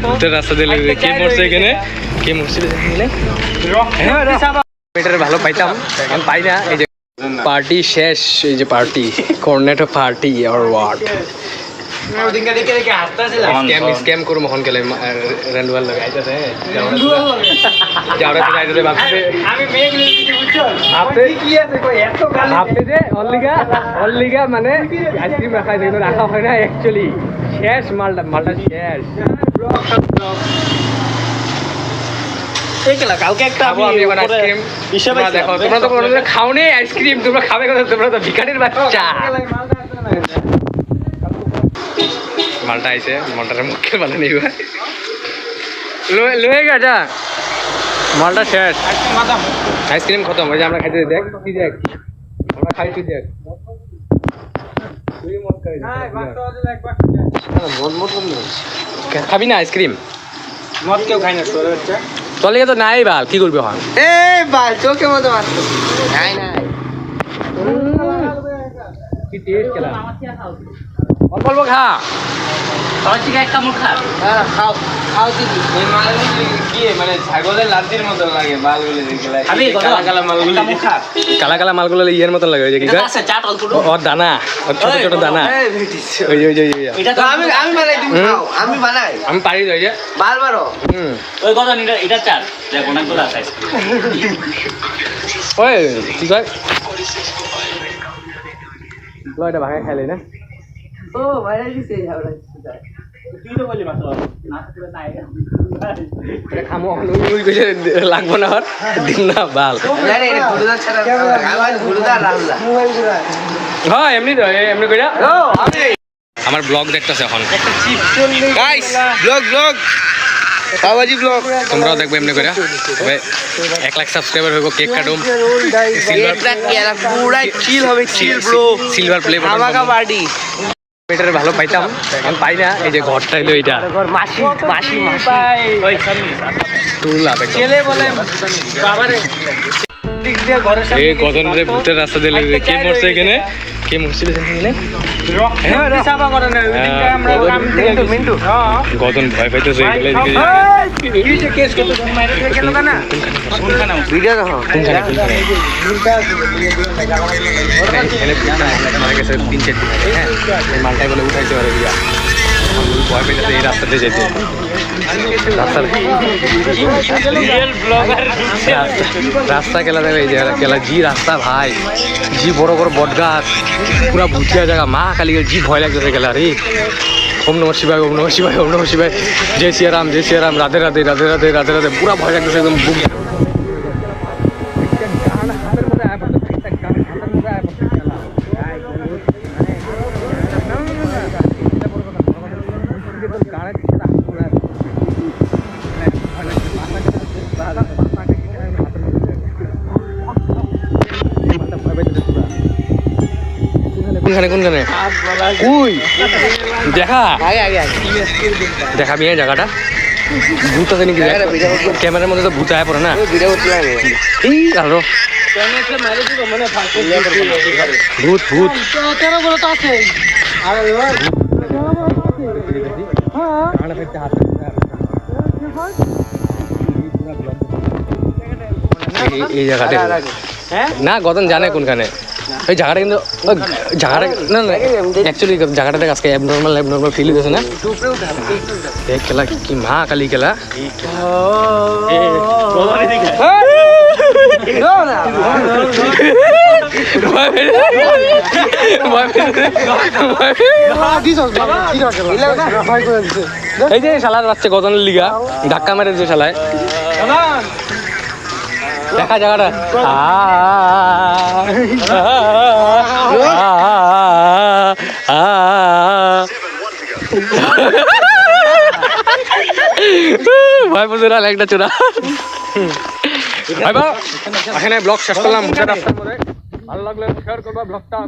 ভূতের রাস্তা দিলে কে মরছে এখানে, কে মরছিল ভালো পাইতাম, এখন পাই না। এই যে পার্টি শেষ, এই যে পার্টি কর্নেটো পার্টি আর ওয়াট স্ক্যাম করবো মখন গেলে রেন্ডুয়াল লাগে আইতাছে যাওরা থেকে আইতাছে ভাবতে অল্লিগা মানে আইসক্রিম রাখা যেগুলো রাখা হয় না অ্যাকচুয়ালি শেষ মালটা শেষ। কালকে একটা দেখো তোমরা তো কোনোদিন খাওনি আইসক্রিম, তোমরা খাবে কথা, তোমরা তো ভিখারির বাচ্চা। মালটা আইছে, মালটার মুখে ভালো নেই লয়ে গেছা মালটা শেষ, আইসক্রিম খতম। ওই যে আমরা খাইতে দেখ, তুই দেখ আমরা খাই, তুই দেখ খাবি না আইসক্রিম? মদ কেউ খাই না চলে তো নাই বাল, কি করবি এখন? এ বাল চোখে মতো মারতো নাই নাই কি টেস্ট খেলা অল্প অল্প খা, একটা মুখ খা, খাও খাও দিদি। ওই মালগুলো কি মানে ছাগলের লাদ্দির মতো লাগে মালগুলো, আমি কালা কালা মালগুলো খা, কালা কালা মালগুলো ইয়ের মতো লাগে। ওই যে কি কয় ওর দানা, ওর ছোট ছোট দানা। ওই যে এটা তো আমি বানাই দিই, খাও আমি বানাই, আমি পারি ওই যে বারবারও ওই কথা এটা চার দেখ অনেকগুলো আছে। ওই কি কয় এটা ভাঙা খাইলে না? ও ভাইরা দিছে যাওরা তুই তো বলি মাত্র না করে নাই এটা খামো ওই কইছে লাগবো না আর দিন না বাল। না রে এটা গুরুদার ছাড়া আমার গুরুদার রাহুলা হ্যাঁ এমনি তো এমনি কইরা। ও আমি আমার ব্লগ দেখতেছে এখন একটা চিপ চললে গাইস ব্লগ বাবাজি ব্লগ তোমরাও দেখবে এমনি কইরা। তবে 1 লাখ সাবস্ক্রাইবার হইব, কেক কাটুম, সিলভার পুরা চিল হবে, chill bro, silver play button আমাকা বাড়ি এটারে ভালো পাইতাম, এখন পাই না। এই যে ঘরটা এলো এটা মাসি মাসি মাসি ওই টুলা ছেলে বলে বাবারে এই কজন রে ভূতের রাস্তা দিলে কে মরছে এখানে, কে মরছিল এখানে মিন্টু গজন ভয় পাইতেছে ভিডিও দেখো মালটাই বলে উঠাইতে পারে দিয়া ভয় পেতেছে এই রাস্তাতে যেতে। রাস্তা গেলা দেখে এই জায়গা গেলা জি রাস্তা ভাই, জি বড় বড় বট গাছ, পুরা ভুতিয়া জায়গা। মা কালী জি ভয় লাগতেছে গেলা রে। ওম নমঃ শিবায়, ওম নমঃ শিবায়, ওম নমঃ শিবায়, জয় সিয়ারাম, জয় সিয়ারাম, রাধে রাধে, রাধে রাধে, রাধে রাধে। পুরা ভয় লাগতেছে একদম বুক। কোনখানে কই দেখা দেখাবি জায়গাটা ভূত আছে নাকি? ক্যামেরার মধ্যে তো ভূত আয় পড়ে না। এই আরো ভূত ভূত এই জায়গাটা না গতন জানে কোনখানে ওই জায়গাটা, কিন্তু জায়গাটা না না অ্যাকচুয়ালি জায়গাটা দেখ আজকে অ্যাবনর্মাল ফিল হয়েছে না। দেখ খেলা কি মা কালী খেলা এই যে শালার বাচ্চা গতনের লিগা ধাক্কা মেরে যে শালায় দেখা জায়গাটা ভাই বুঝে না একটা চোরা ভাই বা এখানে ব্লগ শেষ করলাম ভূতের রাস্তার মধ্যে। ভালো লাগলে শেয়ার করবা ব্লগটা।